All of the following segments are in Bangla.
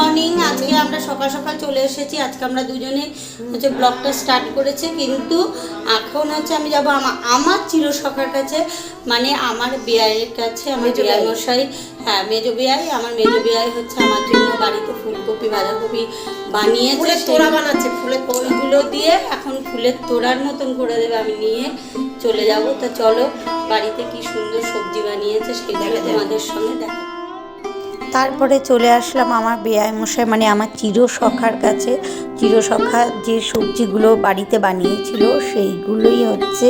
মর্নিং। আজকে আমরা সকাল সকাল চলে এসেছি। আজকে আমরা দুজনে হচ্ছে ব্লগটা স্টার্ট করেছে, কিন্তু এখন হচ্ছে আমি যাব আমার চিরসখার কাছে, মানে আমার বিআইয়ের কাছে। আমার বিআই মশাই, হ্যাঁ মেজো বিআই, আমার মেজো বিআই হচ্ছে আমার জন্য বাড়িতে ফুলকপি বাঁধাকপি বানিয়েছে, তোড়া বানাচ্ছে ফুলের ওইগুলো দিয়ে এখন ফুলের তোড়ার মতন করে দেবে। আমি নিয়ে চলে যাব। তা চলো বাড়িতে কি সুন্দর সবজি বানিয়েছে সেগুলো তোমাদের সঙ্গে দেখো। তারপরে চলে আসলাম আমার বেয়াই মশাই, মানে আমার চিরসখার কাছে। চিরসখা যে সবজিগুলো বাড়িতে বানিয়েছিল সেইগুলোই হচ্ছে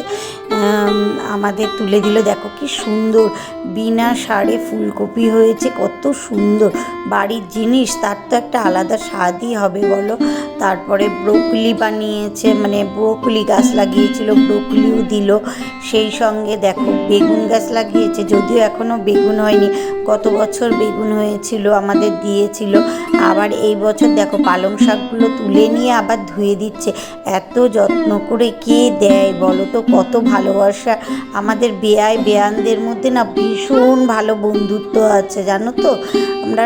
আমাদের তুলে দিল। দেখো কি সুন্দর বিনা সারে ফুলকপি হয়েছে, কত সুন্দর। বাড়ির জিনিস তার তো একটা আলাদা স্বাদই হবে বলো। তারপরে ব্রোকলি বানিয়েছে, মানে ব্রোকলি গাছ লাগিয়েছিল, ব্রোকলিও দিল। সেই সঙ্গে দেখো বেগুন গাছ লাগিয়েছে, যদিও এখনও বেগুন হয়নি, গত বছর বেগুন হয়েছিল আমাদের দিয়েছিল। আবার এই বছর দেখো পালং শাকগুলো তুলে নিয়ে আবার ধুয়ে দিচ্ছে। এত যত্ন করে কে দেয় বলো তো, কত ভালোবাসা। আমাদের বেয়ানদের মধ্যে না ভীষণ ভালো বন্ধুত্ব আছে জানো তো। আমরা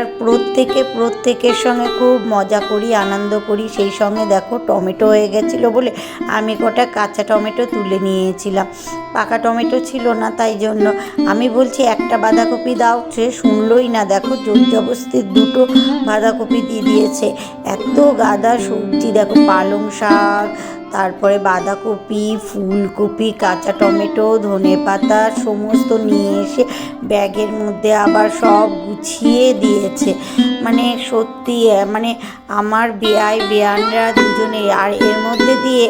প্রত্যেকের সঙ্গে খুব মজা করি, আনন্দ করি। সেই সঙ্গে দেখো টমেটো হয়ে গেছিলো বলে আমি কটা কাঁচা টমেটো তুলে নিয়েছিলাম, পাকা টমেটো ছিল না, তাই জন্য আমি বলছি একটা বাঁধাকপি দাও, সে শুনলই না। দেখো জোর জবরদস্তি দুটো বাঁধাকপি দিয়ে দিয়েছে। এত গাদা সবজি দেখো, পালং শাক, তারপরে বাঁধাকপি, ফুলকপি, কাঁচা টমেটো, ধনেপাতা সমস্ত নিয়ে এসে ব্যাগের মধ্যে আবার সব গুছিয়ে দিয়েছে। মানে সত্যি মানে আমার বেয়ানরা দুজনে। আর এর মধ্যে দিয়ে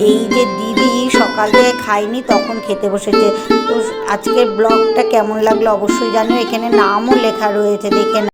এই যে দিদি সকাল থেকে খাইনি, তখন খেতে বসেছে। তো আজকের ব্লগটা কেমন লাগলো অবশ্যই জানিও। এখানে নামও লেখা রয়েছে, দেখে